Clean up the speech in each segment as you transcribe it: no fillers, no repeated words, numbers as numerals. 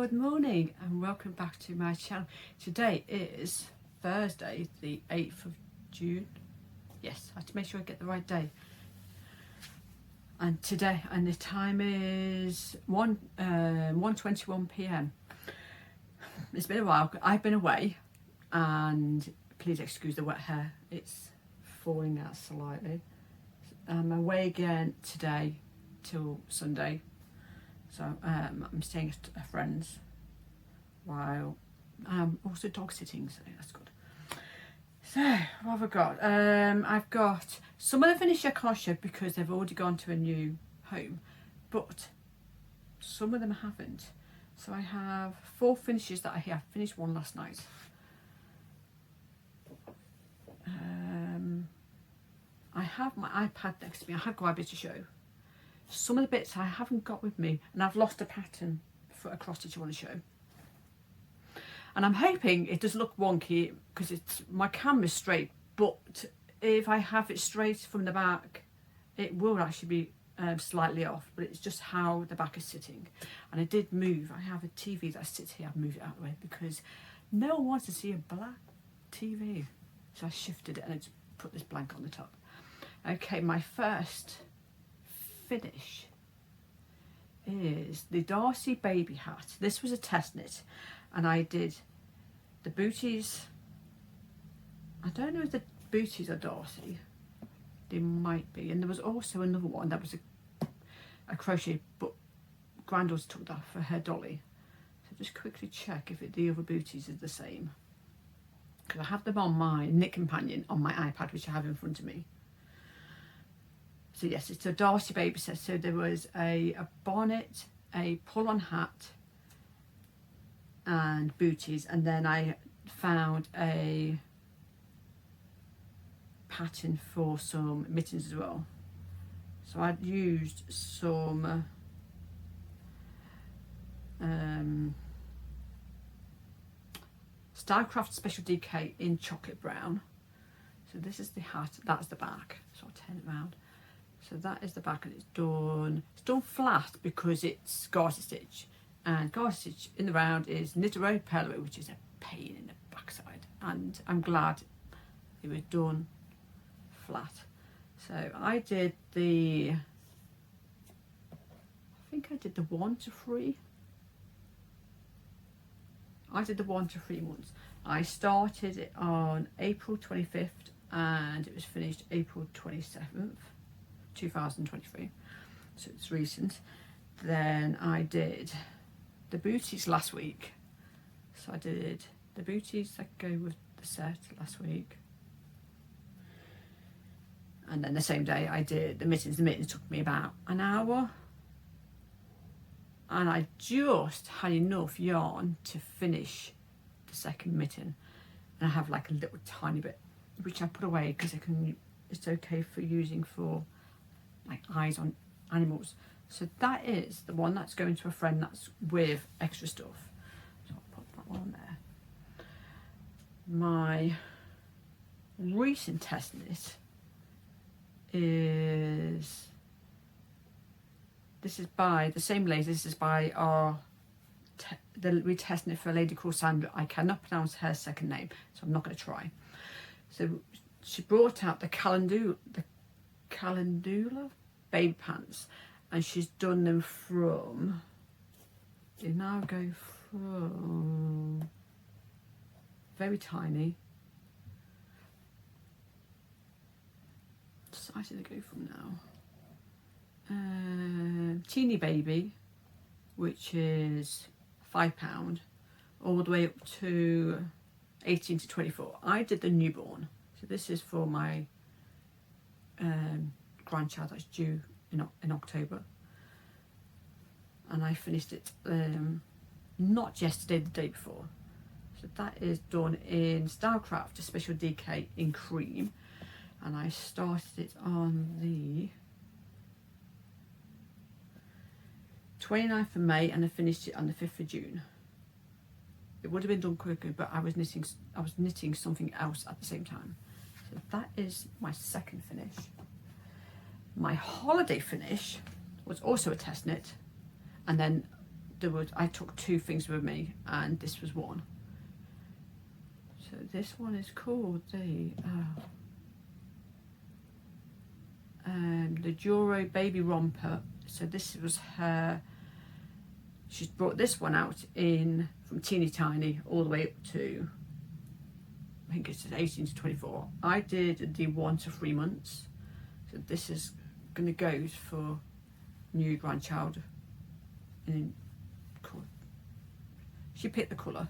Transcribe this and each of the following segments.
Good morning and welcome back to my channel. Today is Thursday the 8th of June. Yes, I have to make sure I get the right day. And today, and the time is 1:21 p.m. It's been a while. I've been away, and please excuse the wet hair. It's falling out slightly. I'm away again today till Sunday. So I'm staying at a friend's while I'm also dog sitting, so that's good. So what have I got? I've got some of them finished I can't show because they've already gone to a new home, but some of them haven't. So I have 4 finishes that I have finished one last night. I have my iPad next to me. I have quite a bit to show. Some of the bits I haven't got with me, and I've lost a pattern for a cross stitch I want to show. And I'm hoping it does look wonky because it's my camera's straight, but if I have it straight from the back, it will actually be slightly off, but it's just how the back is sitting. And I did move. I have a TV that sits here. I've moved it out of the way because no one wants to see a black TV. So I shifted it and I just put this blank on the top. Okay, my first finish is the Darcy baby hat. This was a test knit, and I did the booties. I don't know if the booties are Darcy, they might be, and there was also another one that was a crochet, but granddaughter took that for her dolly, so just quickly check if the other booties is the same, because I have them on my knit companion on my iPad, which I have in front of me. So yes, it's a Darcy baby set. So there was a bonnet, a pull-on hat, and booties, and then I found a pattern for some mittens as well. So I'd used some Stylecraft Special DK in chocolate brown. So this is the hat, that's the back. So I'll turn it around. So that is the back, and it's done flat because it's garter stitch, and garter stitch in the round is knit away, purl away, which is a pain in the backside, and I'm glad it was done flat. So I did I think I did the 1 to 3. I did the 1 to 3 months. I started it on April 25th and it was finished April 27th. 2023, so it's recent. Then I did the booties last week, so I did the booties that go with the set last week, and then the same day I did the mittens. The mittens took me about an hour, and I just had enough yarn to finish the second mitten, and I have like a little tiny bit which I put away because it's okay for using for like eyes on animals. So that is the one that's going to a friend that's with extra stuff. So I'll put that one on there. My recent test knit is, this is by the same lady. This is by we test knit for a lady called Sandra. I cannot pronounce her second name, so I'm not going to try. So she brought out the calendula baby pants, and she's done them from, they now go from very tiny, what size do they go from now? Teeny baby, which is £5, all the way up to 18 to 24. I did the newborn, so this is for my grandchild that's due in October, and I finished it not yesterday, the day before. So that is done in Stylecraft, a special DK in cream, and I started it on the 29th of May and I finished it on the 5th of June. It would have been done quicker, but I was knitting something else at the same time. So that is my second finish. My holiday finish was also a test knit, and then I took 2 things with me, and this was one. So this one is called the Duro Baby Romper. So this was her. She's brought this one out in from teeny tiny all the way up to, I think it's 18 to 24. I did the 1 to 3 months. So this is going to go for new grandchild. And she picked the colour,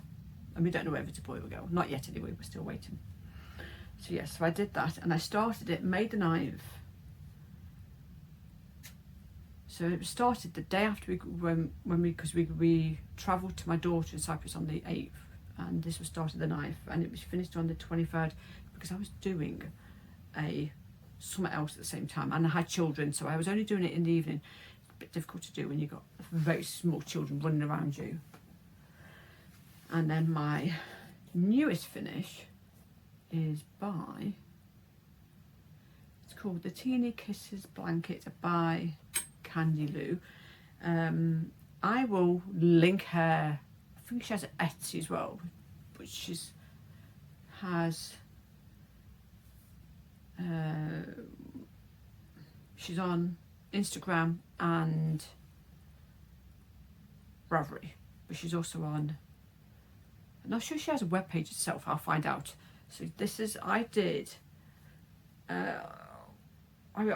and we don't know whether it's a boy or girl. Not yet anyway, we're still waiting. So yes, so I did that, and I started it, made the knife. So it started the day after because we travelled to my daughter in Cyprus on the 8th, and this was started the knife, and it was finished on the 23rd because I was doing something else at the same time, and I had children, so I was only doing it in the evening. It's a bit difficult to do when you've got very small children running around you. And then my newest finish is by, it's called the Teeny Kisses Blanket by Candy Lou. I will link her. I think she has an Etsy as well, but she's on Instagram and Ravelry, but she's also on, I'm not sure she has a webpage itself, I'll find out. So this is, I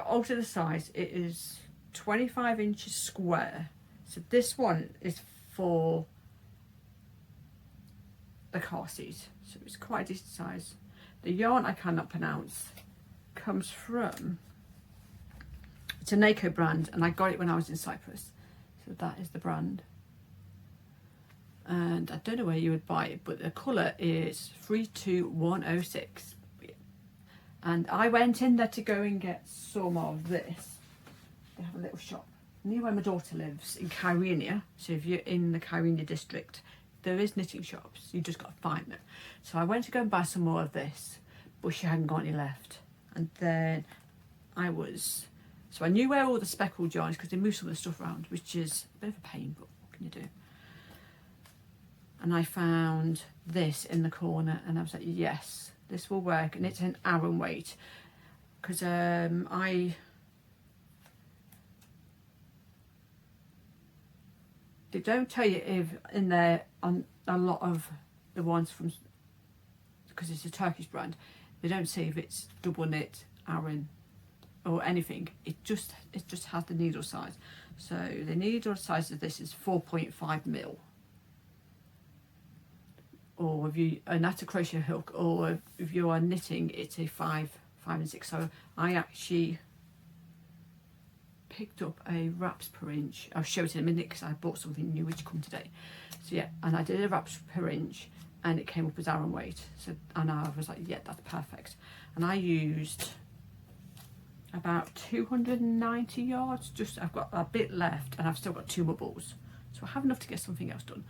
altered the size. It is 25 inches square. So this one is for the car seat. So it's quite a decent size. The yarn I cannot pronounce comes from, it's a Nako brand, and I got it when I was in Cyprus. So that is the brand. And I don't know where you would buy it, but the colour is 32106. And I went in there to go and get some of this. They have a little shop near where my daughter lives in Kyrenia. So if you're in the Kyrenia district, there is knitting shops. You just got to find them. So I went to go and buy some more of this, but she hadn't got any left. And then so I knew where all the speckled yarn is because they moved some of the stuff around, which is a bit of a pain, but what can you do? And I found this in the corner, and I was like, yes, this will work. And it's an Aran weight, because they don't tell you if in there on a lot of the ones from, because it's a Turkish brand, they don't say if it's double knit, Aran, or anything. It just has the needle size. So the needle size of this is 4.5 mil. Or if you, and that's a crochet hook, or if you are knitting, it's a 5 and 6. So I actually picked up a wraps per inch. I'll show it in a minute because I bought something new which come today. So yeah, and I did a wraps per inch, and it came up as Aran weight. So, and I was like, yeah, that's perfect. And I used about 290 yards. I've got a bit left, and I've still got 2 more balls, so I have enough to get something else done.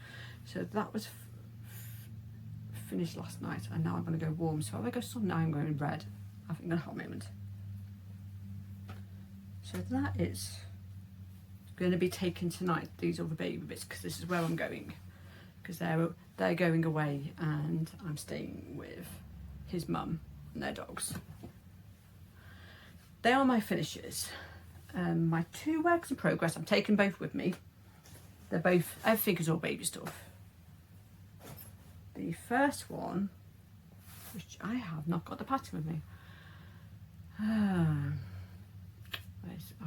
So that was finished last night, and now I'm going to go warm. So if I go sun now, I'm going red. I think in a hot moment. So that is going to be taken tonight, these other baby bits, because this is where I'm going, because they're going away, and I'm staying with his mum and their dogs. They are my finishes. My 2 works in progress, I'm taking both with me. They're both, everything is all baby stuff. The first one, which I have not got the pattern with me. I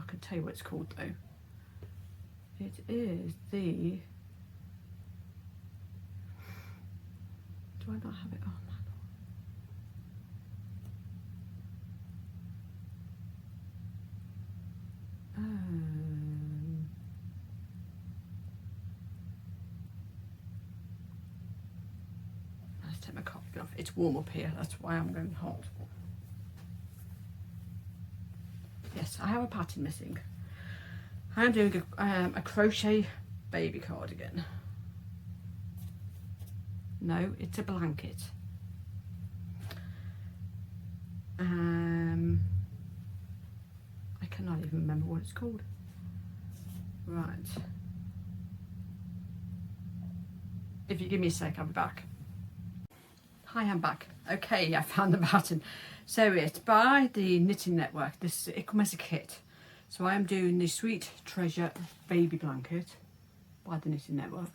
can tell you what it's called though. It is the, do I not have it? Oh man. Let's take my copy off. It's warm up here, that's why I'm going hot. Yes, I have a pattern missing. I'm doing a crochet baby cardigan. No, it's a blanket. I cannot even remember what it's called. Right. if you give me a sec, I'll be back. Hi, I'm back. Okay, I found the pattern. So it's by the Knitting Network. It comes as a kit. So I am doing the Sweet Treasure baby blanket by the Knitting Network,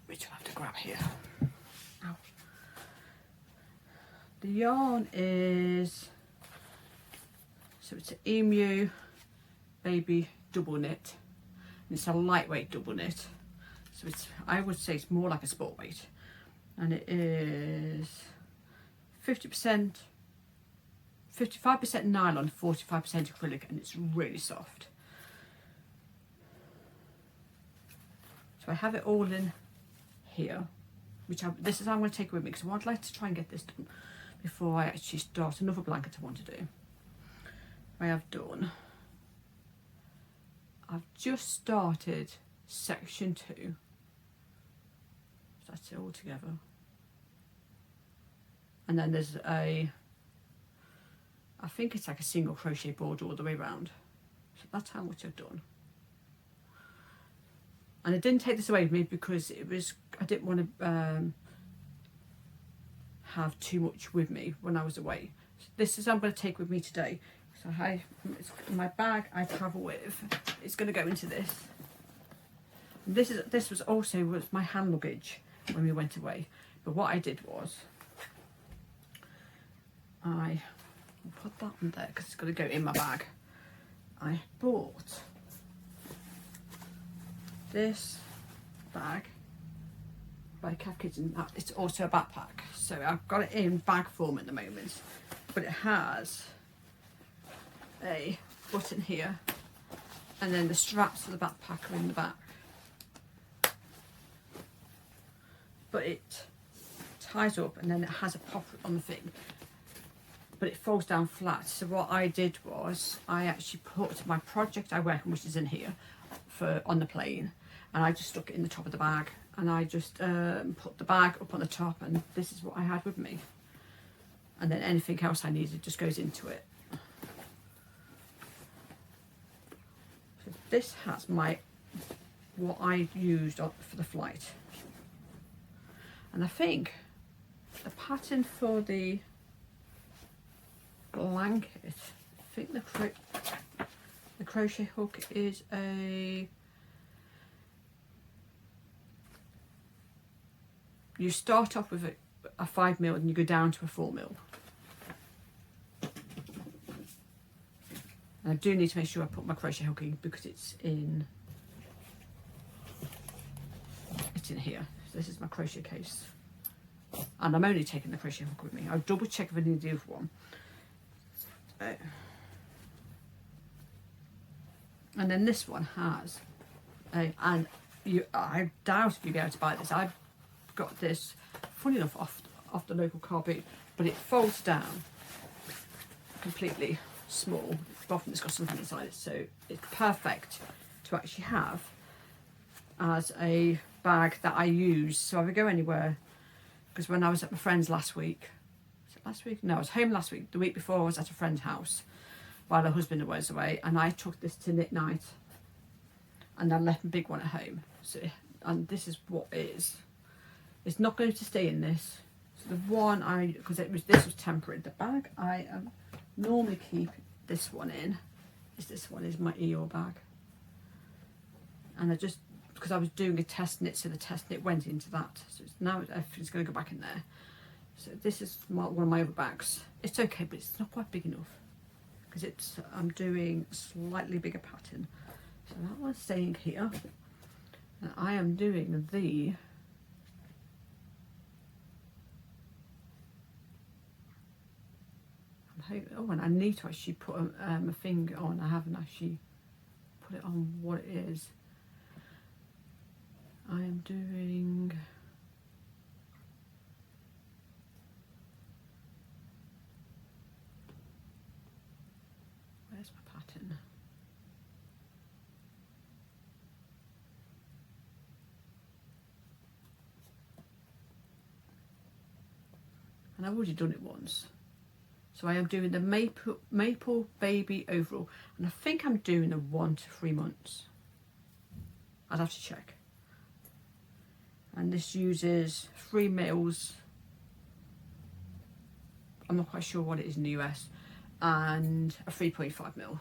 which I'll have to grab here. Ow. The yarn is, so it's an Emu baby double knit. And it's a lightweight double knit. So I would say it's more like a sport weight. And it is 50%, 55% nylon, 45% acrylic, and it's really soft. So I have it all in here, this is how I'm going to take it with me, because I'd like to try and get this done before I actually start another blanket I want to do. I have done, I've just started section 2. That's it all together. And then there's I think it's like a single crochet border all the way around. So that's how much I've done. And I didn't take this away with me because I didn't want to have too much with me when I was away. So this is what I'm going to take with me today. So it's my bag I travel with. It's going to go into this. And this was my hand luggage when we went away. But what I did was I put that on there because it's going to go in my bag. I bought this bag by Cav Kitchen. It's also a backpack, so I've got it in bag form at the moment, but it has a button here, and then the straps for the backpack are in the back. But it ties up and then it has a pocket on the thing, but it folds down flat. So what I did was I actually put my project I work on, which is in here, on the plane, and I just stuck it in the top of the bag, and I just put the bag up on the top, and this is what I had with me, and then anything else I needed just goes into it. So this has what I used for the flight. And I think the pattern for the blanket, I think the crochet hook is you start off with a 5mm and you go down to a 4mm. And I do need to make sure I put my crochet hook in because it's in here. So this is my crochet case. And I'm only taking the crochet hook with me. I'll double check if I need the other one. And then this one has I doubt if you'll be able to buy this. I've got this, funny enough, off the local car boot, but it folds down completely small. Often it's got something inside it, so it's perfect to actually have as a bag that I use. So if I go anywhere, because when I was at my friend's last week, was it last week? No, I was home last week. The week before I was at a friend's house while her husband was away, and I took this to knit night, and I left my big one at home. So, and this is what it is. It's not going to stay in this. So the one because this was temporary. The bag I normally keep this one in this one is my Eeyore bag, and I just, because I was doing a test knit, so the test knit went into that. So now it's going to go back in there. So this is one of my other bags. It's okay, but it's not quite big enough because I'm doing a slightly bigger pattern. So that one's staying here, and I am doing the and I need to actually put a finger on. I haven't actually put it on what it is. I am doing where's my pattern? And I've already done it once. So I am doing the maple baby overall, and I think I'm doing the 1 to 3 months. I'd have to check. and this uses 3 mils. I'm not quite sure what it is in the US, and a 3.5 mil.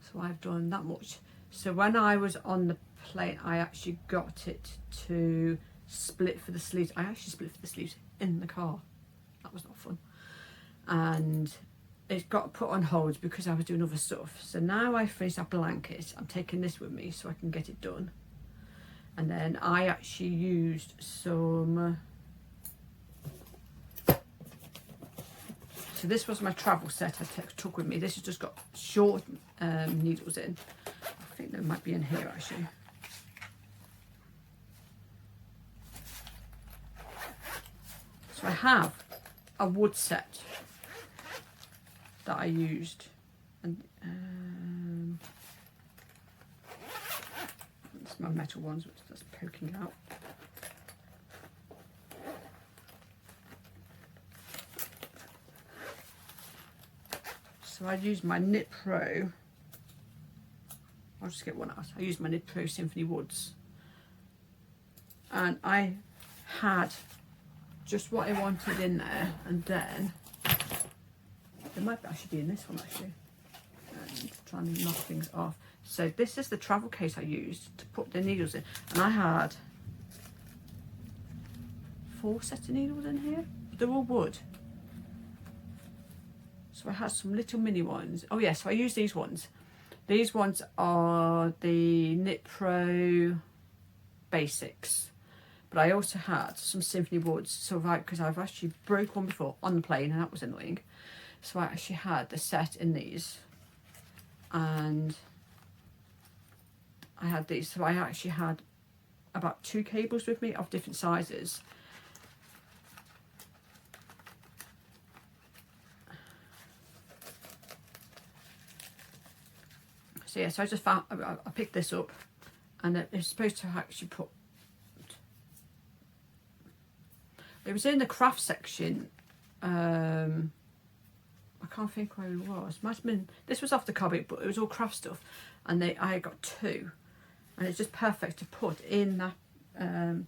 So I've done that much. So when I was on the plane, I actually got it to split for the sleeves. I actually split for the sleeves in the car. That was not fun. And it got put on hold because I was doing other stuff. So now I finished that blanket, I'm taking this with me so I can get it done. And then I actually used some, so this was my travel set I took with me. This has just got short needles in. I think they might be in here actually. So I have a wood set that I used, and it's my metal ones which that's poking out. So I used my Knit Pro. I'll just get one out. I used my Knit Pro Symphony Woods, and I had just what I wanted in there, and then there might actually be in this one actually. And trying to knock things off. So this is the travel case I used to put the needles in, and I had 4 sets of needles in here, but they're all wood. So I had some little mini ones. Oh yes, so I used these ones. These ones are the Knit Pro Basics, but I also had some Symphony Woods. So because I've actually broke one before on the plane, and that was annoying. So I actually had the set in these, and I had these. So I actually had about 2 cables with me of different sizes. So yeah, so I just found, I picked this up, and it's supposed to actually put, it was in the craft section. I can't think where it was. Might have been, this was off the cupboard, but it was all craft stuff, and I got 2, and it's just perfect to put in that. And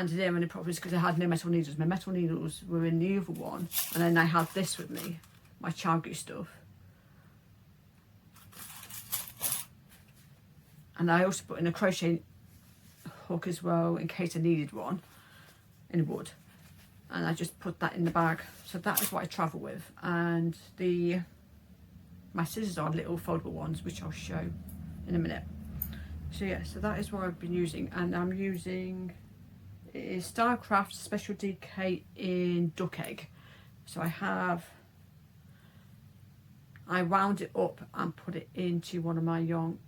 the only problem is because I had no metal needles. My metal needles were in the other one, and then I had this with me, my Chargu stuff. And I also put in a crochet hook as well in case I needed one in wood. And I just put that in the bag. So that is what I travel with. And my scissors are little foldable ones, which I'll show in a minute. So yeah, so that is what I've been using, and I'm using, it is Stylecraft Special DK in Duck Egg. So I wound it up and put it into one of my yarn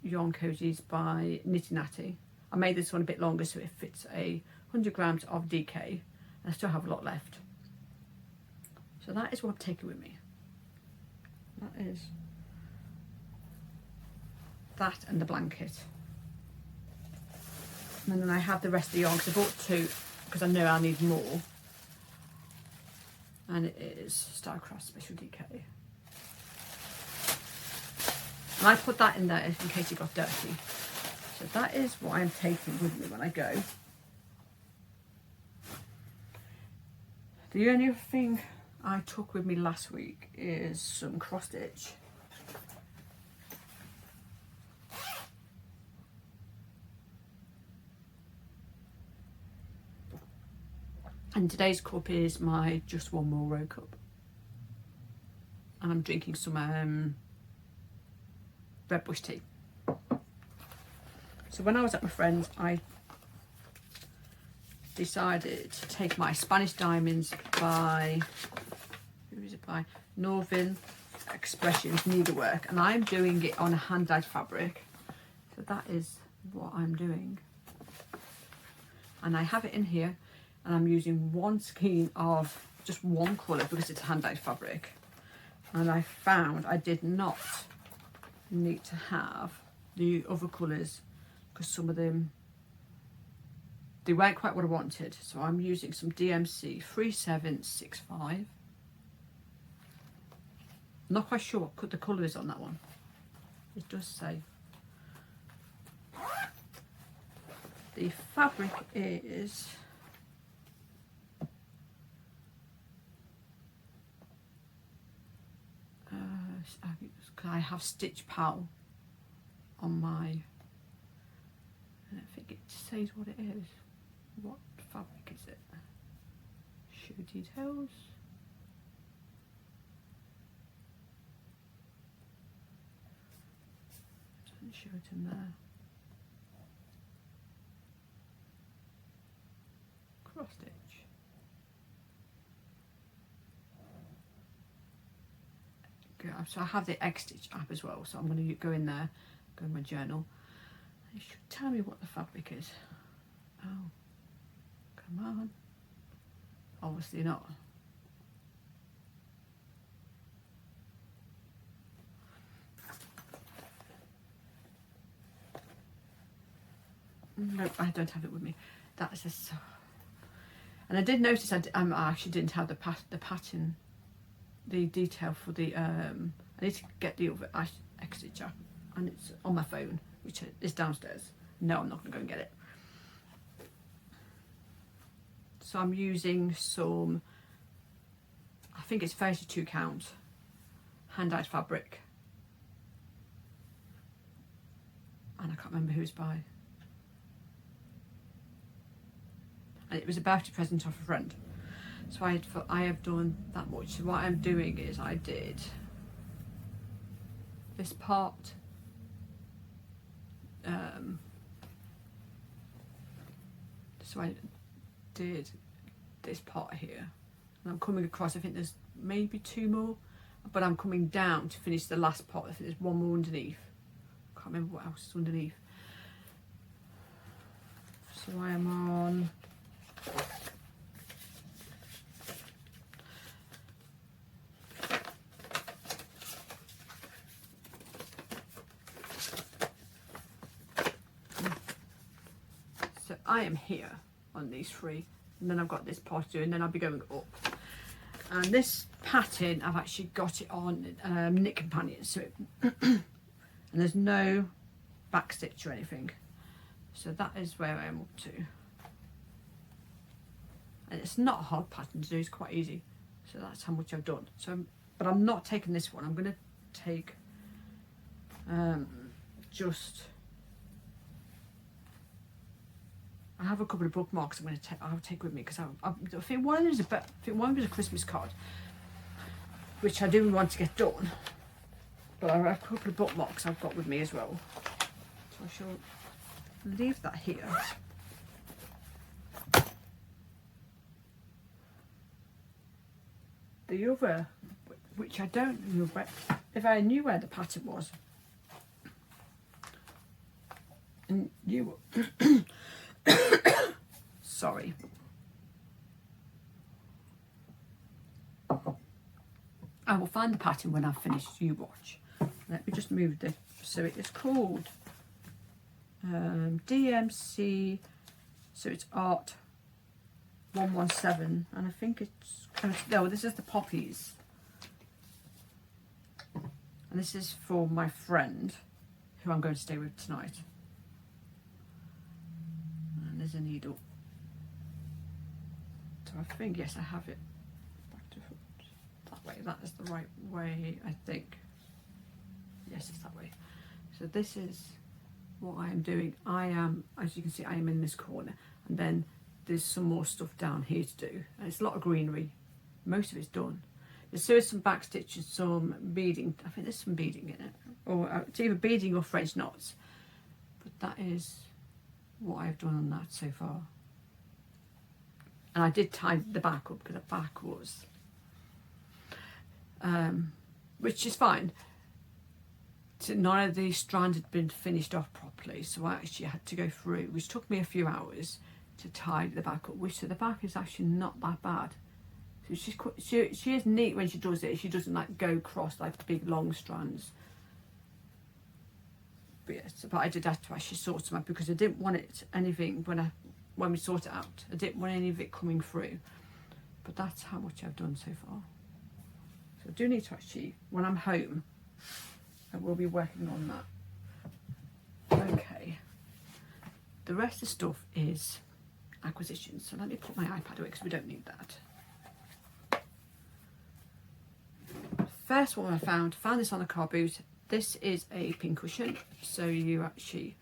cozies by Nitty Natty. I made this one a bit longer so it fits 100 grams of DK, and I still have a lot left. So that is what I'm taking with me. That is that and the blanket. And then I have the rest of the yarn because I bought 2 because I know I need more. And it is Stylecraft Special DK. And I put that in there in case it got dirty. So that is what I'm taking with me when I go. The only thing I took with me last week is some cross stitch. And today's cup is my Just One More Row cup. And I'm drinking some red bush tea. So when I was at my friend's, I decided to take my Spanish Diamonds by, who is it by? Northern Expressions Needlework, and I'm doing it on a hand-dyed fabric. So that is what I'm doing. And I have it in here, and I'm using one skein of just one colour because it's hand-dyed fabric. And I found I did not need to have the other colours because some of them, they weren't quite what I wanted. So I'm using some DMC 3765. Not quite sure what the colour is on that one. It does say. The fabric is I have Stitch Pal on my, I don't think it says what it is. What fabric is it? Show details. Doesn't show it in there. Cross stitch. So I have the Egg Stitch app as well, so I'm going to go in there, go in my journal. It should tell me what the fabric is. Oh, come on. Obviously not. Nope, I don't have it with me. That's just, and I did notice I actually didn't have the pattern, the detail for the I need to get the other Egg Stitch app, and it's on my phone, which is downstairs. No, I'm not going to go and get it. So I'm using some, I think it's 32 count hand-dyed fabric, and I can't remember who it's by. And it was a birthday present off a friend. So I have done that much. So what I'm doing is I did this part, so I did this part here, and I'm coming across, I think there's maybe 2 more, but I'm coming down to finish the last part. I think there's 1 more underneath. I can't remember what else is underneath. So I am on I am here on these 3, and then I've got this part to do, and then I'll be going up. And this pattern, I've actually got it on Knit Companion, so and there's no back stitch or anything. So that is where I am up to. And it's not a hard pattern to do, it's quite easy. So that's how much I've done. So, but I'm not taking this one. I'm going to take just. I have a couple of bookmarks I'm going to I'll take with me, because I think one was a Christmas card, which I do want to get done. But I have a couple of bookmarks I've got with me as well. So I shall leave that here. The other, which I don't know, but if I knew where the pattern was, and you sorry, I will find the pattern when I've finished You Watch. Let me just move this. So it is called DMC, so it's Art 117, and I think it's, no, this is the poppies, and this is for my friend who I'm going to stay with tonight. And there's a needle, so I think, yes, I have it back to front that way. That is the right way, I think. Yes, it's that way. So this is what I am doing. I am, as you can see, I am in this corner, and then there's some more stuff down here to do, and it's a lot of greenery. Most of it's done. There's some back stitches, some beading. I think there's some beading in it, or it's either beading or French knots. But that is what I've done on that so far. And I did tie the back up, because the back was, which is fine. None of the strands had been finished off properly, so I actually had to go through, which took me a few hours to tie the back up, which, so the back is actually not that bad. So she's quite, she is neat when she does it. She doesn't like go across like big long strands. But yes, but I did have to actually sort them out, because I didn't want it anything when we sort it out. I didn't want any of it coming through. But that's how much I've done so far. So I do need to actually, when I'm home, I will be working on that. Okay. the rest of the stuff is acquisitions. So let me put my iPad away because we don't need that. First one I found this on a car boot. This is a pincushion, so you actually,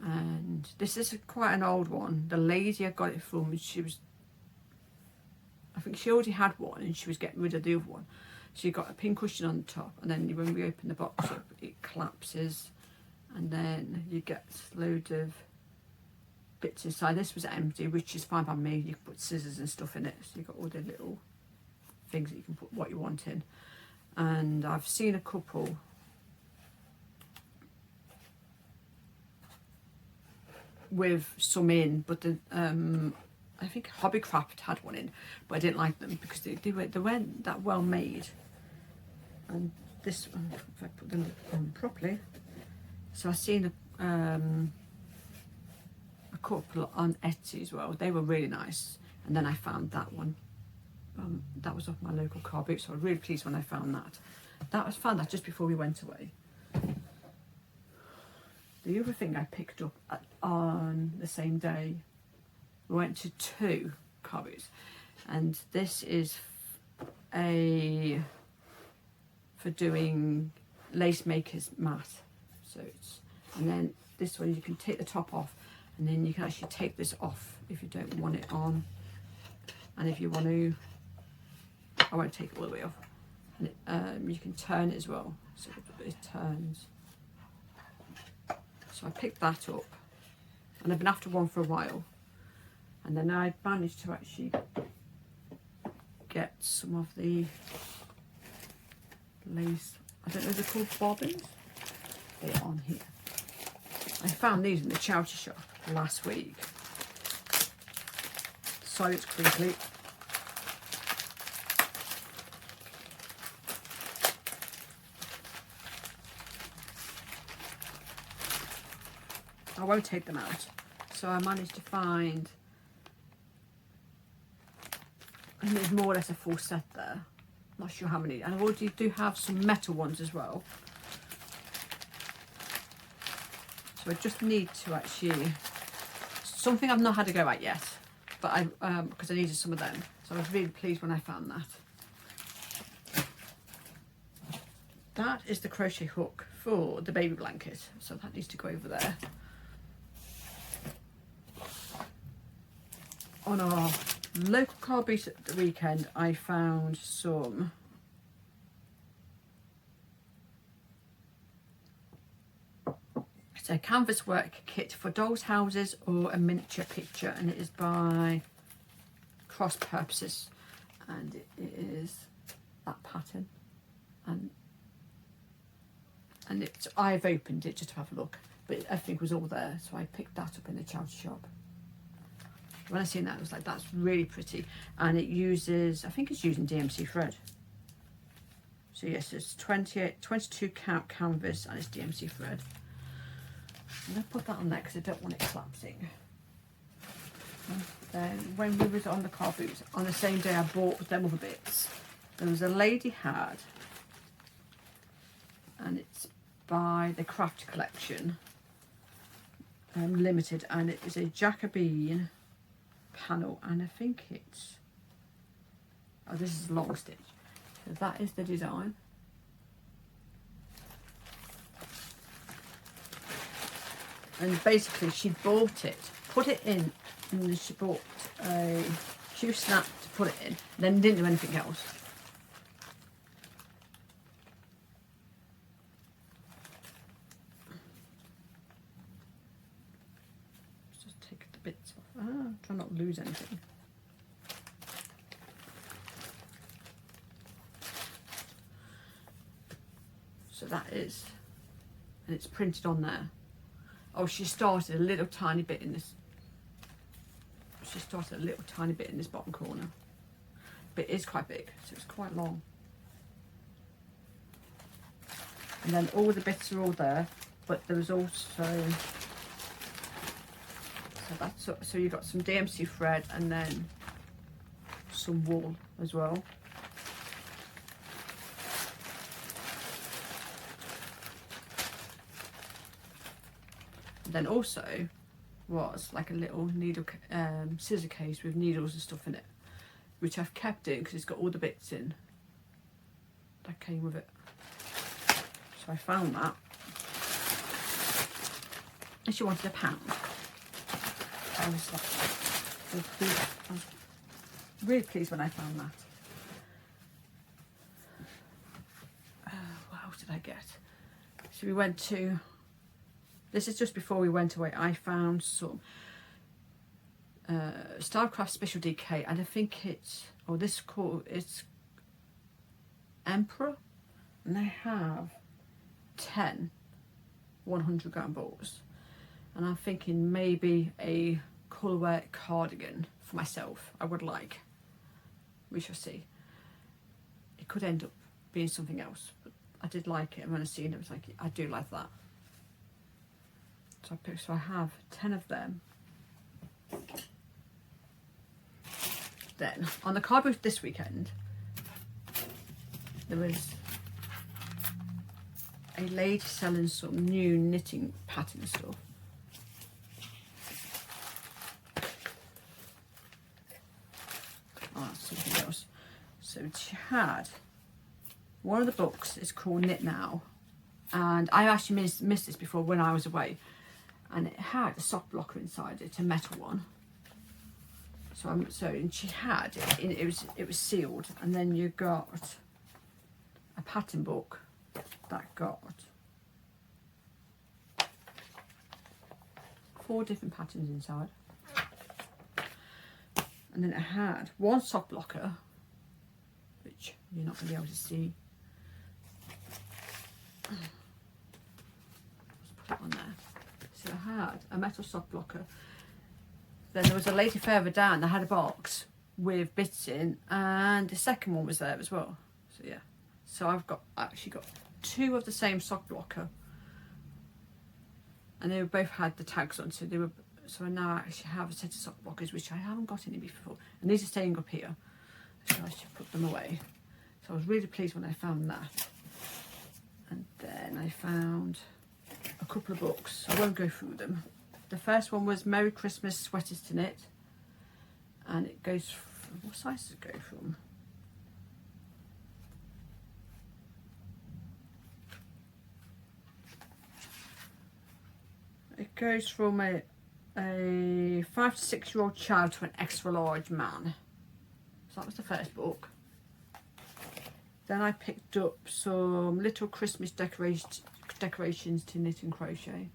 and this is quite an old one. The lady I got it from, I think she already had one and she was getting rid of the other one. So you got a pincushion on the top, and then when we open the box up, it collapses, and then you get loads of bits inside. This was empty, which is fine by me. You can put scissors and stuff in it, so you've got all the little things that you can put what you want in. And I've seen a couple with some in, but the I think Hobbycraft had one in, but I didn't like them because they weren't that well made. And this one, if I put them on properly, so I've seen a couple on Etsy as well. They were really nice, and then I found that one. That was off my local car boot, so I was really pleased when I found that. Found that just before we went away. The other thing I picked up on the same day, we went to 2 car boots, and this is for doing lace makers mat. So and then this one you can take the top off, and then you can actually take this off if you don't want it on, and if you want to, I won't take it all the way off. And you can turn it as well, so it turns. So I picked that up, and I've been after one for a while, and then I managed to actually get some of the lace, I don't know if they're called bobbins, they're on here. I found these in the charity shop last week. Sorry it's crinkly. I won't take them out. So I managed to find, and there's more or less a full set there. Not sure how many, and I already do have some metal ones as well. So I just need to actually, something I've not had to go at yet, but because I needed some of them. So I was really pleased when I found that. That is the crochet hook for the baby blanket, so that needs to go over there. On our local car boot at the weekend, I found some it's a canvas work kit for dolls' houses or a miniature picture, and it is by Cross Purposes, and it is that pattern, and it's, I've opened it just to have a look, but everything was all there, so I picked that up in the charity shop. When I seen that, I was like, that's really pretty, and it uses, I think it's using DMC thread. So yes, it's 22 count canvas, and it's DMC thread. I'm going to put that on there because I don't want it collapsing. And then when we was on the car boots, on the same day I bought them other bits, there was a lady had, and it's by the Craft Collection Limited, and it is a Jacobine panel, and I think it's, oh, this is long stitch, so that is the design. And basically she bought it, put it in, and then she bought a shoe snap to put it in, then didn't do anything else. Bits off. Try not to lose anything. So that is, and it's printed on there. Oh, she started a little tiny bit in this. She started a little tiny bit in this bottom corner, but it is quite big, so it's quite long. And then all the bits are all there, but there was also. So you've got some DMC thread and then some wool as well. And then also was like a little needle scissor case with needles and stuff in it, which I've kept in because it's got all the bits in that came with it. So I found that, and she wanted £1. I was really pleased when I found that. What else did I get? So we went to, this is just before we went away, I found some Starcraft Special DK, and I think it's, oh, this called, it's Emperor, and they have 10 100-gram balls, and I'm thinking maybe a colourway cardigan for myself I would like. We shall see. It could end up being something else, but I did like it, and when I seen it, I was like, I do like that. So I have 10 of them. Then on the card booth this weekend, there was a lady selling some new knitting pattern stuff. Oh, that's something else. So she had one of the books is called Knit Now, and I actually missed this before when I was away, and it had a sock blocker inside it, a metal one. So and she had it was sealed, and then you got a pattern book that got 4 different patterns inside, and then it had one sock blocker, which you're not going to be able to see. Let's put it on there. So I had a metal sock blocker. Then there was a lady further down that had a box with bits in, and the second one was there as well. So yeah, so I've actually got 2 of the same sock blocker, and they both had the tags on. So I now actually have a set of sock blockers which I haven't got any before, and these are staying up here, so I should put them away. So I was really pleased when I found that. And then I found a couple of books. I won't go through them. The first one was Merry Christmas Sweaters to Knit, and it goes from, what size does it go from? It goes from a 5 to 6 year old child to an extra large man. So that was the first book. Then I picked up some little Christmas decorations to knit and crochet.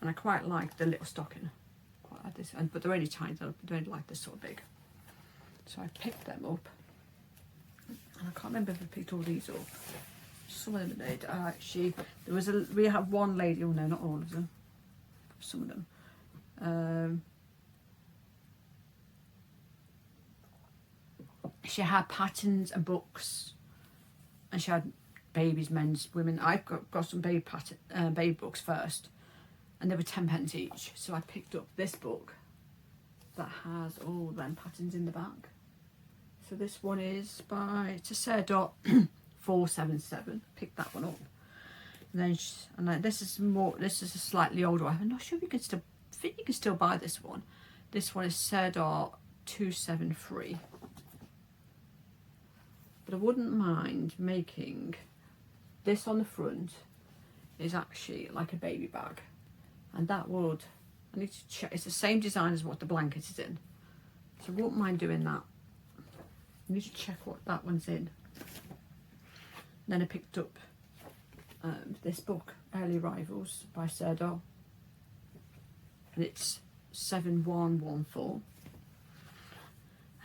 And I quite like the little stocking. Quite like this, but they're only tiny, they don't like this sort of big. So I picked them up. And I can't remember if I picked all these up. Some of them I did. Actually, we had one lady, oh no, not all of them. Some of them. She had patterns and books, and she had babies, men's, women. I've got some baby books first, and they were 10p each. So I picked up this book that has all them patterns in the back. So this one is it's a Sarah Dot 477. Picked that one up, and then this is a slightly older one. I'm not sure if you can still. I think you can still buy this one. This one is Sarah Dot 273. But I wouldn't mind making this on the front is actually like a baby bag, and that would, I need to check, it's the same design as what the blanket is in, so I wouldn't mind doing that. I need to check what that one's in. And then I picked up this book, Early Arrivals by Sarah Dot, and it's 7114.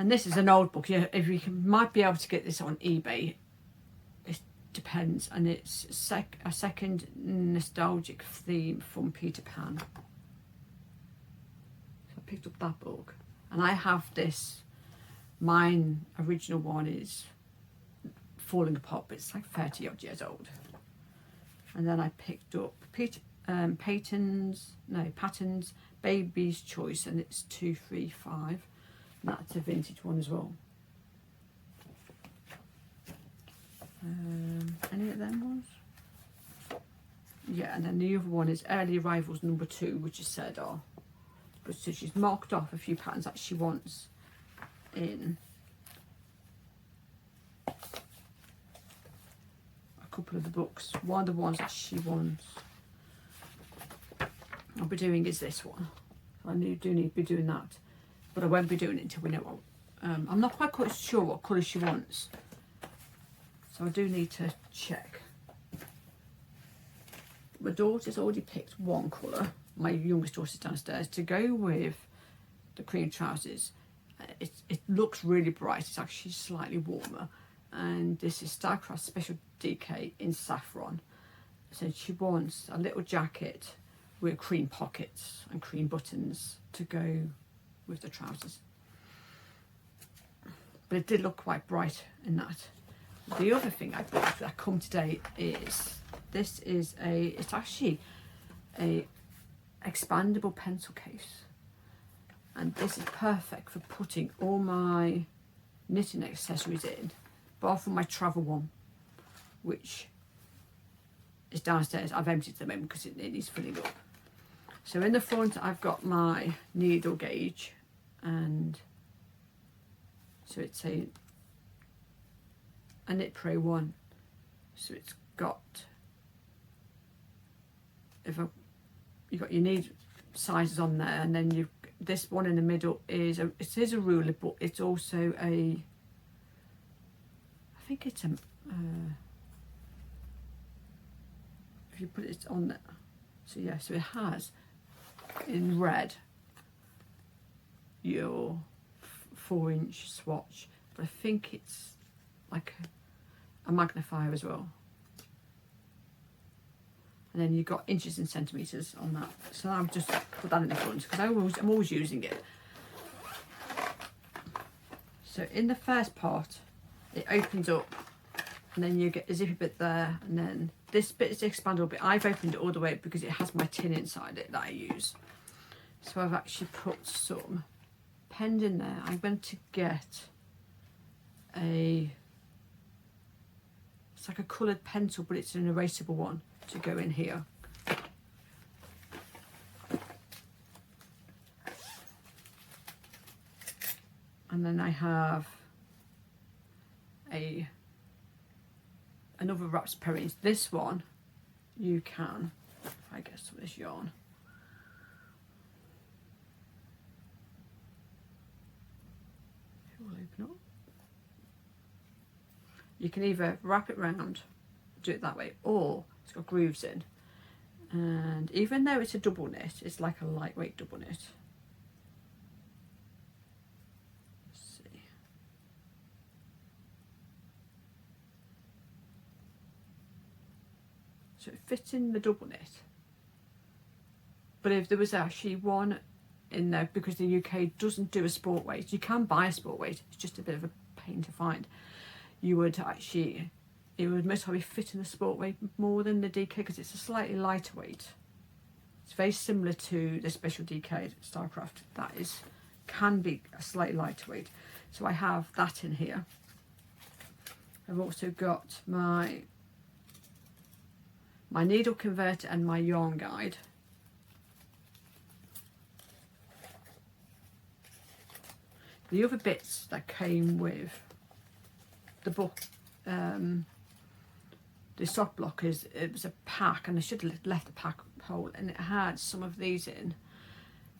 And this is an old book. If you might be able to get this on eBay, it depends. And it's a second nostalgic theme from Peter Pan. So I picked up that book, and I have this. Mine original one is falling apart, but it's like 30 odd years old. And then I picked up Patton's Baby's Choice, and it's 235. That's a vintage one as well. Any of them ones? yeah, and then the other one is Early Arrivals number 2, which is said are. But so she's marked off a few patterns that she wants in a couple of the books. One of the ones that she wants I'll be doing is this one. I do need to be doing that, but I won't be doing it until we know what. I'm not quite sure what colour she wants, so I do need to check. My daughter's already picked one colour. My youngest daughter's downstairs to go with the cream trousers. It looks really bright. It's actually slightly warmer, and this is Starcraft Special DK in saffron. So she wants a little jacket with cream pockets and cream buttons to go with the trousers. But it did look quite bright in that. The other thing I bought that come today is this is it's actually a expandable pencil case, and this is perfect for putting all my knitting accessories in, apart from my travel one, which is downstairs. I've emptied them in because it needs filling up. So in the front I've got my needle gauge, and so it's a Knit Pro 1. So it's got, you've got your needle sizes on there, and then this one in the middle is it is a ruler, but it's also I think it's a if you put it on there. So yeah, so it has in red your 4-inch swatch, but I think it's like a magnifier as well, and then you've got inches and centimeters on that. So I've just put that in the front because I'm always using it. So in the first part it opens up, and then you get a zippy bit there, and then this bit is the expandable bit. I've opened it all the way up because it has my tin inside it that I use. So I've actually put some pens in there. I'm going to get it's like a coloured pencil, but it's an erasable one to go in here. And then I have another wraps pairings. This one you can, if I get some of this yarn, it will open up. You can either wrap it round, do it that way, or it's got grooves in. And even though it's a double knit, it's like a lightweight double knit. Let's see. So it fits in the double knit. But if there was actually one in there, because the UK doesn't do a sport weight, you can buy a sport weight, it's just a bit of a pain to find. You would actually, it would most probably fit in the sport weight more than the DK because it's a slightly lighter weight. It's very similar to the Special DK Starcraft. That can be a slightly lighter weight. So I have that in here. I've also got my needle converter and my yarn guide. The other bits that came with the book, the sock blockers, it was a pack, and I should have left the pack hole, and it had some of these in,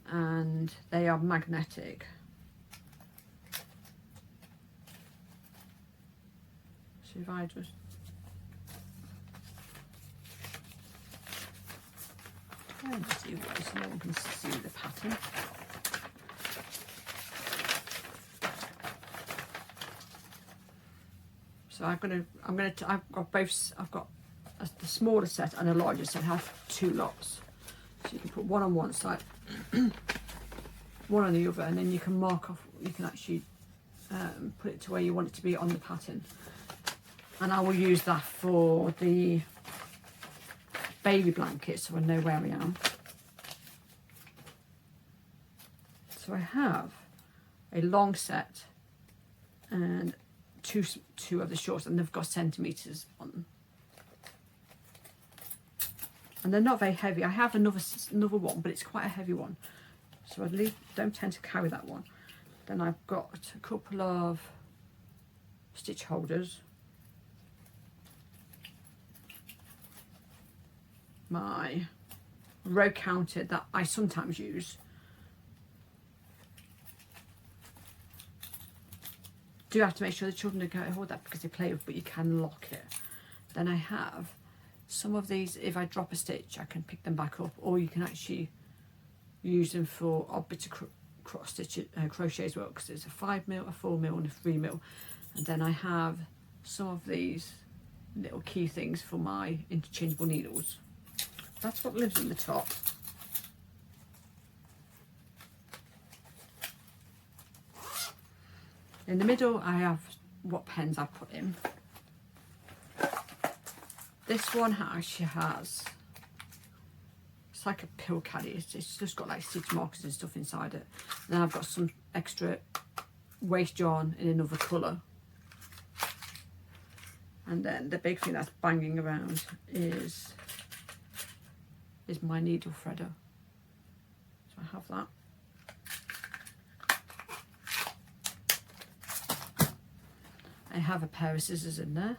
and they are magnetic. So if I just try and see what so no one can see the pattern. So I've got both. I've got the smaller set and a larger set. I have 2 lots, so you can put one on one side, one on the other, and then you can mark off. You can actually put it to where you want it to be on the pattern. And I will use that for the baby blanket, so I know where I am. So I have a long set and two of the shorts, and they've got centimeters on them. and they're not very heavy. I have another one, but it's quite a heavy one, so I don't tend to carry that one. Then I've got a couple of stitch holders, my row counter that I sometimes use. Do have to make sure the children don't go hold that because they play with, but you can lock it. Then I have some of these. If I drop a stitch, I can pick them back up, or you can actually use them for odd bits of cross stitch crochet as well, because there's a 5mm, a 4mm, and a 3mm. And then I have some of these little key things for my interchangeable needles. That's what lives in the top. In the middle, I have what pens I've put in. This one actually has, it's like a pill caddy. It's just got like stitch markers and stuff inside it. And then I've got some extra waste yarn in another colour. And then the big thing that's banging around is my needle threader. So I have that. I have a pair of scissors in there,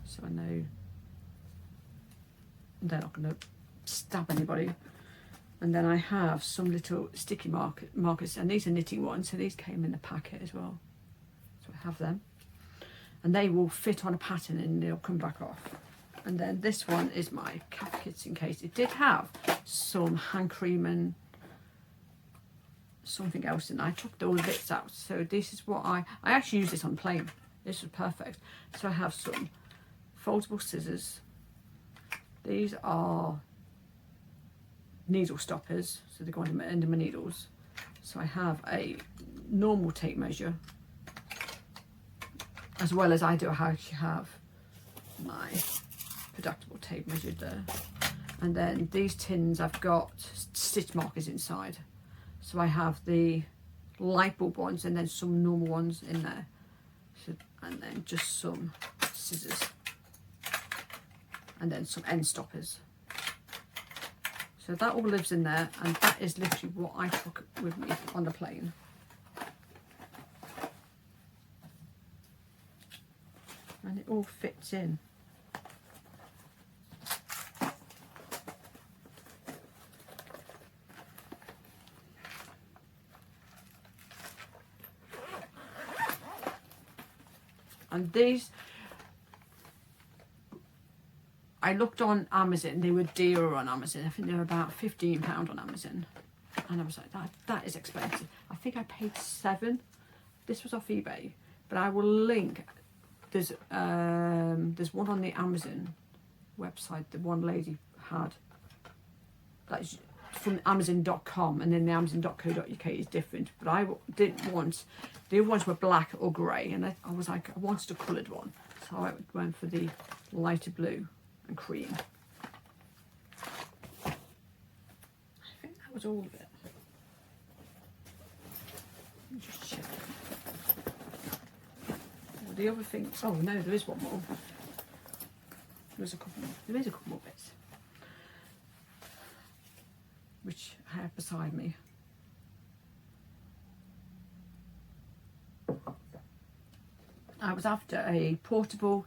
so I know they're not going to stab anybody. And then I have some little sticky markers, and these are knitting ones, so these came in the packet as well. So I have them, and they will fit on a pattern and they'll come back off. And then this one is my cap kits in case. It did have some hand cream and something else, and I took all the bits out. So this is what I actually use this on plain. This was perfect. So I have some foldable scissors. These are needle stoppers, so they go on the end of my needles. So I have a normal tape measure, as well as I do actually have my predictable tape measure there. And then these tins, I've got stitch markers inside. So I have the light bulb ones and then some normal ones in there. So, and then just some scissors. And then some end stoppers. So that all lives in there, and that is literally what I took with me on the plane. And it all fits in. And these, I looked on Amazon, they were dearer on Amazon. I think they were about £15 on Amazon. And I was like, that is expensive. I think I paid £7. This was off eBay, but I will link. There's one on the Amazon website that one lady had. That's from Amazon.com, and then the Amazon.co.uk is different. But I didn't want, the other ones were black or grey, and I was like, I wanted a coloured one. So I went for the lighter blue and cream. I think that was all of it. Let me just check. Oh, the other thing, oh no, there is one more. There is a couple more bits, which I have beside me. I was after a portable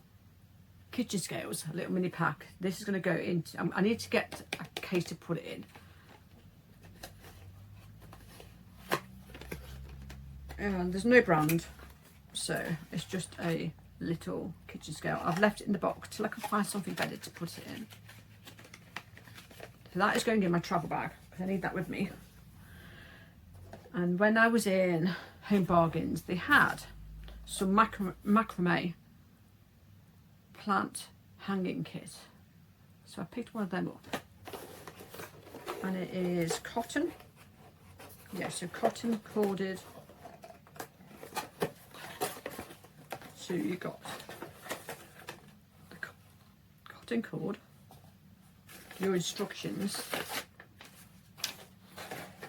kitchen scales, a little mini pack. This is going to go into, I need to get a case to put it in. And there's no brand, so it's just a little kitchen scale. I've left it in the box till I can find something better to put it in. So that is going in my travel bag, because I need that with me. And when I was in Home Bargains, they had some macrame plant hanging kit. So I picked one of them up. And it is cotton. Yeah, so cotton corded. So you got the cotton cord, your instructions,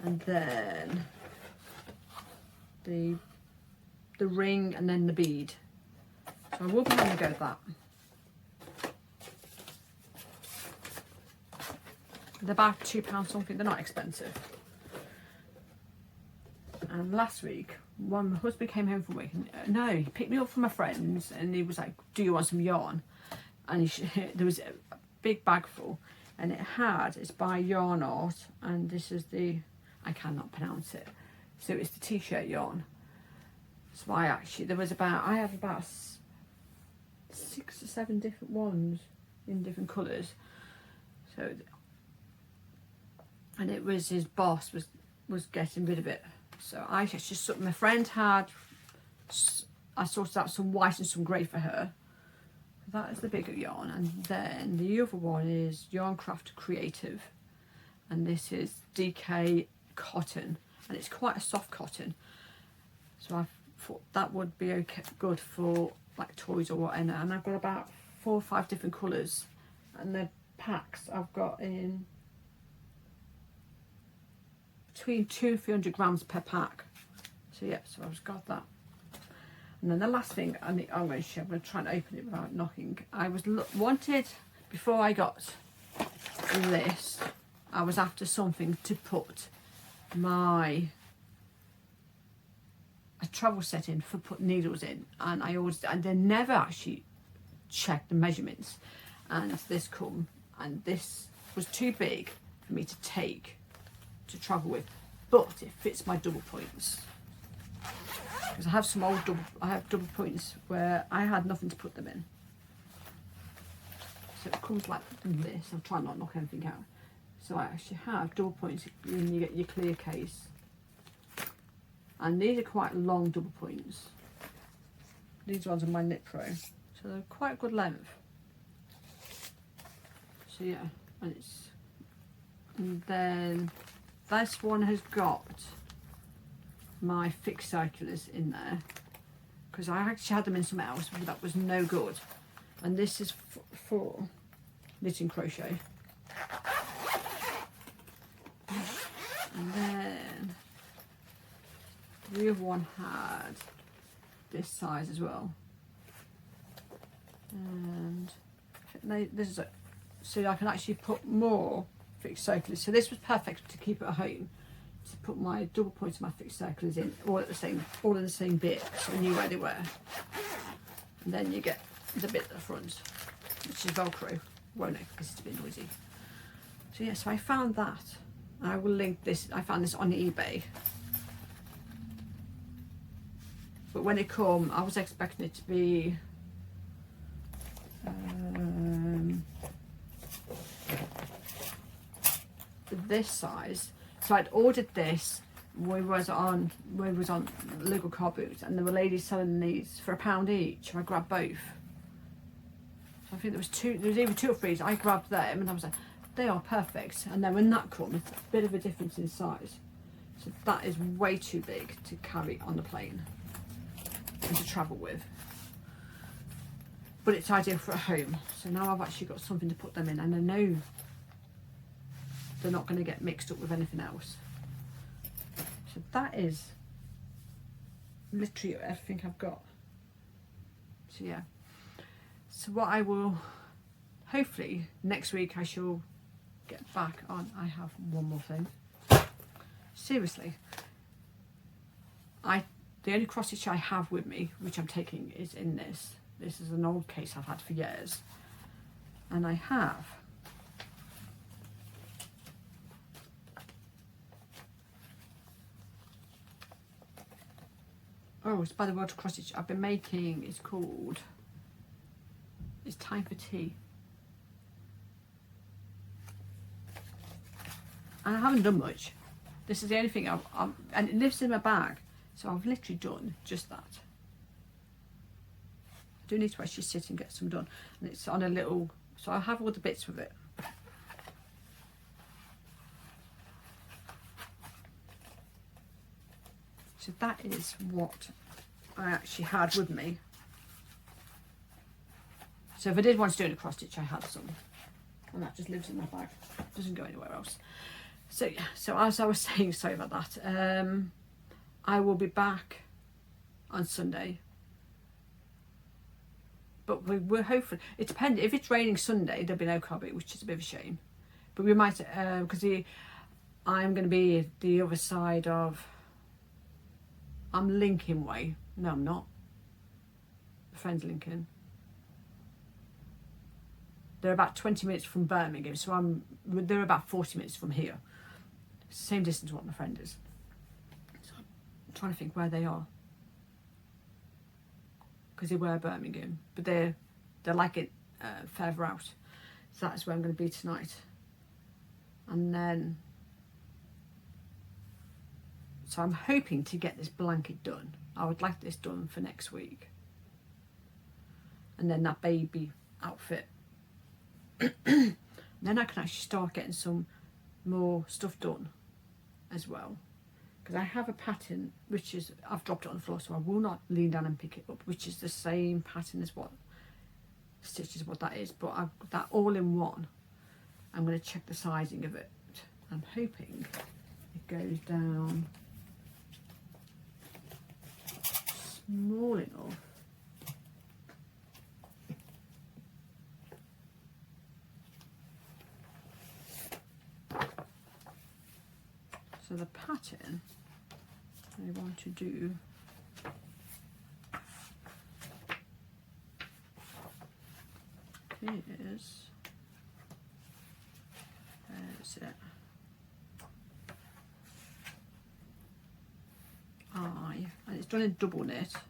and then the ring, and then the bead. So I will be having a go at that. They're about £2 something, they're not expensive. And last week, when my husband came home from work, he picked me up from my friends and he was like, do you want some yarn? And there was a big bag full, and it's by Yarn Art, and this is I cannot pronounce it, so it's the t-shirt yarn. So I have about 6 or 7 different ones in different colours. So, and it was his boss was getting rid of it. So I just, my friend I sorted out some white and some grey for her. That is the bigger yarn, and then the other one is Yarncraft Creative, and this is DK cotton, and it's quite a soft cotton. So I thought that would be good for like toys or whatever. And I've got about 4 or 5 different colours, and the packs I've got in between 200 and 300 grams per pack. So yeah, so I've got that. And then the last thing I'm going to show, I'm going to try and open it without knocking. I wanted, before I got this, I was after something to put a travel set in for put needles in, and I ordered it, and they never actually checked the measurements, and this was too big for me to take to travel with, but it fits my double points, because I have some I have double points where I had nothing to put them in. So it comes like this. I'm trying not to knock anything out. So I actually have double points when you get your clear case, and these are quite long double points. These ones are my Knit Pro, so they're quite good length. So yeah, and then this one has got my fixed circulars in there, because I actually had them in something else but that was no good, and this is for knitting crochet. And then the other one had this size as well, and this is so I can actually put more fixed circulars. So this was perfect to keep at home, to put my double points of my fixed circulars in all in the same bit, so I knew where they were. And then you get the bit at the front, which is Velcro, won't it? Because it's a bit noisy. So yeah, so I found that. I will link this. I found this on eBay, but when it come, I was expecting it to be this size. So I'd ordered this when we was on local car boots, and there were ladies selling these for £1 each. I grabbed both. So I think there was either 2 or 3. So I grabbed them, and I was like, they are perfect. And then when that comes, it's a bit of a difference in size. So that is way too big to carry on the plane and to travel with. But it's ideal for at home. So now I've actually got something to put them in, and I know they're not going to get mixed up with anything else. So that is literally everything I've got. So yeah. So what I will, hopefully next week I shall get back on. I have one more thing. Seriously. The only cross stitch I have with me, which I'm taking, is in this. This is an old case I've had for years. And I have it's by the World Cross Stitch I've been making. It's Time for Tea. And I haven't done much. This is the only thing and it lives in my bag, so I've literally done just that. I do need to actually sit and get some done, and it's on a little, so I have all the bits with it. So that is what I actually had with me. So if I did want to do a cross stitch, I had some, and that just lives in my bag. It doesn't go anywhere else. So yeah, so as I was saying, sorry about that. I will be back on Sunday, but we're hopeful. It depends. If it's raining Sunday, there'll be no car boot, which is a bit of a shame. But we might, because I'm going to be the other side of, I'm Lincoln way. No, I'm not. My friend's Lincoln. They're about 20 minutes from Birmingham, so they're about 40 minutes from here. Same distance what my friend is. So I'm trying to think where they are. Because they were Birmingham, but they're like it further out. So that's where I'm going to be tonight. And then, so I'm hoping to get this blanket done. I would like this done for next week. And then that baby outfit. Then I can actually start getting some more stuff done as well. Because I have a pattern, which is, I've dropped it on the floor, so I will not lean down and pick it up, which is the same pattern as what stitches, what that is. But I've got that all in one. I'm going to check the sizing of it. I'm hoping it goes down small enough. So the pattern I want to do is, where's it? I, and it's done in double knit, so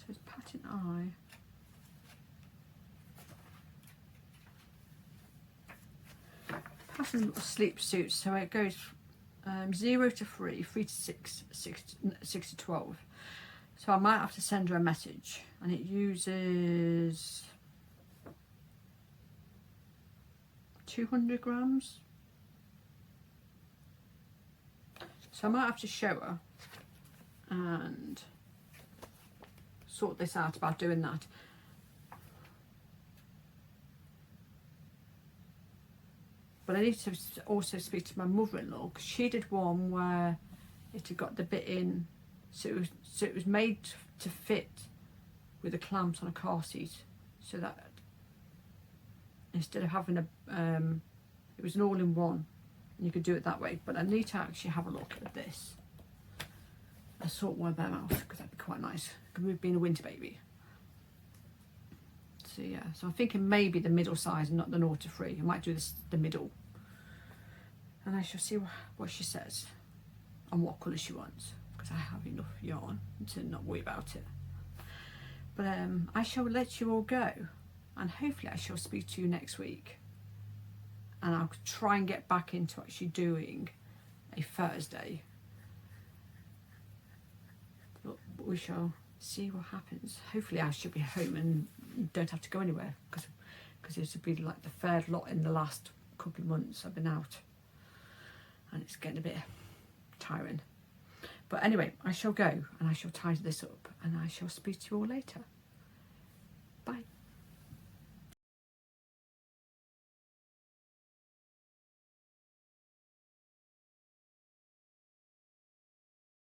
it's pattern I. Pattern sleep suits, so it goes 0 to 3, 3 to 6, 6 to 12. So I might have to send her a message, and it uses 200 grams. So I might have to show her and sort this out about doing that. But I need to also speak to my mother-in-law, because she did one where it had got the bit in, so it was made to fit with the clamps on a car seat, so that instead of having a it was an all-in-one and you could do it that way. But I need to actually have a look at this and sort one of them out, because that'd be quite nice, because we've been a winter baby. So yeah, so I'm thinking maybe the middle size and not the 0 to 3. I might do this the middle, and I shall see what she says and what colour she wants, because I have enough yarn to not worry about it. But I shall let you all go, and hopefully I shall speak to you next week, and I'll try and get back into actually doing a Thursday. But we shall see what happens. Hopefully I should be home and don't have to go anywhere, because it's been like the third lot in the last couple of months I've been out, and it's getting a bit tiring. But anyway, I shall go and I shall tidy this up, and I shall speak to you all later. Bye.